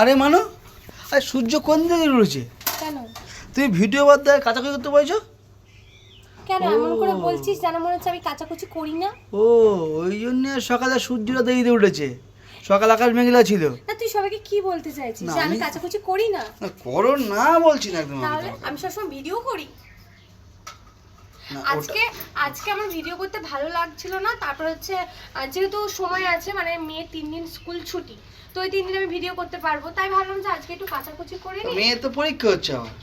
আরে মানো, আরে সূর্য কোন দিকে উঠেছে? কেন তুমি ভিডিও বাদ দেয় কাচাকুচি করতে পারছো? কেন এমন করে বলছিস যেন মনে হচ্ছে আমি কাচাকুচি করি না? ও, ওই জন্য সকালে সূর্যটা দেরিতে উঠেছে। সকাল আকাশ মেঘলা ছিল। না তুই সবাইকে কি বলতে চাইছিস না, যে আমি আমি- কাচাকুচি করি না? না করো না বলছি না একদম। তাহলে আমি সবসময় ভিডিও করি। না, আজকে আজকে আমার ভিডিও করতে ভালো লাগছিল না। তারপর হচ্ছে যেহেতু সময় আছে, মানে মেয়ে 3 দিন স্কুল ছুটি, তো ওই 3 দিন আমি ভিডিও করতে পারবো, তাই ভাবলাম যে আজকে একটু কাচাকুচি করে নিই। মেয়ে তো পরীক্ষা হচ্ছে আমার।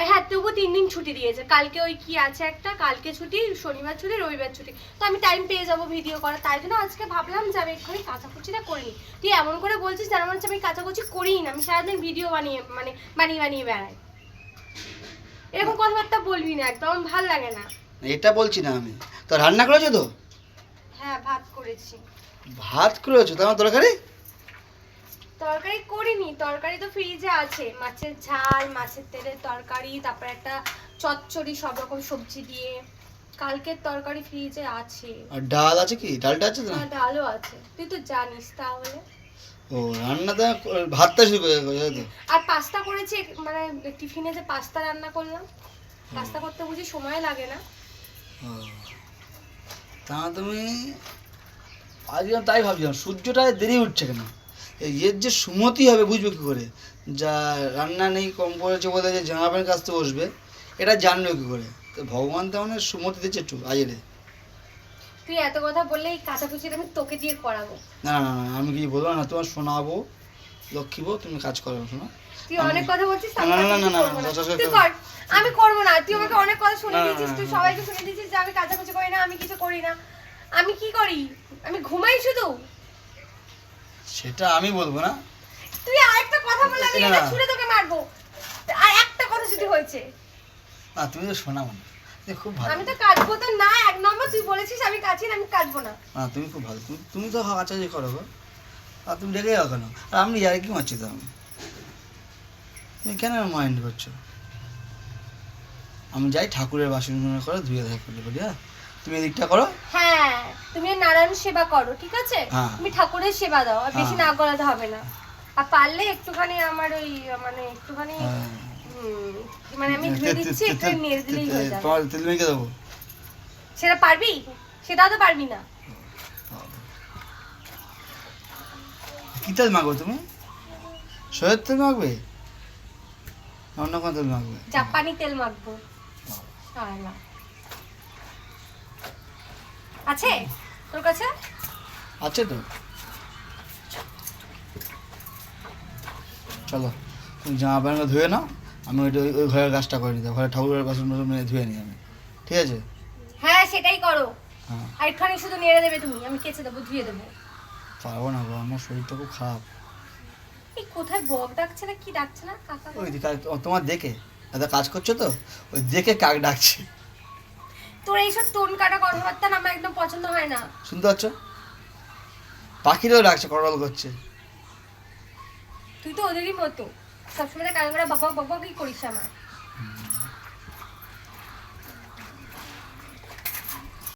হ্যাঁ, তবুও 3 দিন ছুটি দিয়েছে। কালকে ওই কি আছে একটা, কালকে ছুটি, শনিবার ছুটি, রবিবার ছুটি, তো আমি টাইম পেয়ে যাবো ভিডিও করা। তাই জন্য আজকে ভাবলাম যে আমি এক্ষুনি কাচাকুচিটা করে নিই। তুই এমন করে বলছিস যেন মনে হচ্ছে আমি কাচাকুচি করিই না, আমি সারাদিন ভিডিও বানিয়ে মানে বানিয়ে বানিয়ে বেড়াই। এরকম কথাবার্তা বলবি না, একদম ভাল লাগে না। এটা বলছি না আমি। তো রান্না করেছো তো? হ্যাঁ, ভাত করেছি। ভাত করেছো, তোমার তরকারি? তরকারি করিনি, তরকারি তো ফ্রিজে আছে। মাছের ঝাল, মাছের তেলের তরকারি, তারপর একটা চচ্চড়ি সব রকম সবজি দিয়ে। কালকের তরকারি ফ্রিজে আছে। আর ডাল আছে কি? ডালটা আছে তো? হ্যাঁ, ডালও আছে, তুই তো জানিস। তাহলে ও, রান্নাটা ভাতটা শুরু করে তো। আর পাস্তা করেছি, মানে টিফিনে যে পাস্তা রান্না করলাম। পাস্তা করতে বুঝি সময় লাগে না? ও, তা তুমি আজ তাই ভাবছিলাম সূর্যটা দেরি উঠছে কেন? এর যে সুমতি হবে বুঝবে কী করে? যা রান্না নেই, কম করেছে বলে যে জামা প্যান্ট কাচতে বসবে, এটা জানলো কী করে? তো ভগবান তো মানে সুমতি দিচ্ছে একটু আজেরে। তুই এত কথা বললে এই কাচাকুচিটা আমি তোকে দিয়ে করাবো। না না না, আমি কি বলবো না, তোমার শোনাবো লক্ষ্মী বউ, তুমি কাজ করো শোনো। তুই অনেক কথা বলছিস, আমি না, না, না, কাচাকুচি না, করবো না। না, তুই কর, আমি করবো না। তুই আমাকে অনেক কথা শুনে না, না, দিয়েছিস, না, তুই না, সবাইকে শুনে দিয়েছিস যে আমি কাচাকুচি করি না, আমি কিছু করি না। আমি কি করি? আমি ঘুমাই শুধু। সেটা আমি বলবো না। তুই আরেকটা কথা বললে আমি না, এটা না। ছুঁড়ে তোকে মারবো। আর একটা কথা যদি হয়েছে, না তুমি তো শোনাবো না, তুমি খুব ভালো। আমি তো কাটবো তো না। 1 নম্বর তুই বলেছিস আমি কাছি না, আমি কাটবো না। না তুমি খুব ভালো, তুমি তুমি তো কাছাকাছি করো গো। আর তুমি ডেকে যাও কেন? আর আমি আর কি মারছি তো আমি, তুমি কেন মাইন্ড করছো? আমি যাই ঠাকুরের বাসন করে ধুয়ে দেয় করলে বলি। হ্যাঁ, তুমি এদিকটা করো। হ্যাঁ, তুমি নারায়ণ সেবা করো, ঠিক আছে? হ্যাঁ। তুমি ঠাকুরের সেবা দাও, আর বেশি হ্যাঁ। না গলাতে হবে না। আর পারলে একটুখানি আমার ওই মানে একটুখানি হ্যাঁ। মানে আমি ধুয়ে দিচ্ছি, একটু নেড়ে দিলেই হয়ে যাবে। তোমার তেল মেখে দেবো। সেটা পারবি? সেটাও তো পারবি না। কী তেল মাখবো তুমি? সয়ের তেল মাখবে? অন্য কোনো তেল মাখবে? জাপানি তেল মাখবো। না আছে তোর কাছে? আছে তো। চলো, তুমি জামা প্যান্টগুলো ধুয়ে নাও, আমি ওইটা ওই ঘরের কাজটা করে নিতে, ঘরে ঠাকুরের বাসন বাসন মেরে ধুয়ে নিই আমি, ঠিক আছে? হ্যাঁ, সেটাই করো। হ্যাঁ। আর এখানে শুধু নেড়ে দেবে তুমি, আমি কেচে দেবো, ধুয়ে দেবো। পারবো না গো, আমার শরীরটা খুব খারাপ। এই কোথায় বক ডাকছে না কি ডাকছে না কাকা? ওই দিকে তোমার দেখে এত কাজ করছো তো, ওই দেখে কাক ডাকছে। তোর এইসব টোন কাটা কথাবার্তা না আমার একদম পছন্দ হয় না। শুনতে পাচ্ছ? পাখিরাও ডাকছে, করল করছে। তুই তো ওদেরই মতো, সবসময় কান করে বক বক বক বকই করিস আমার।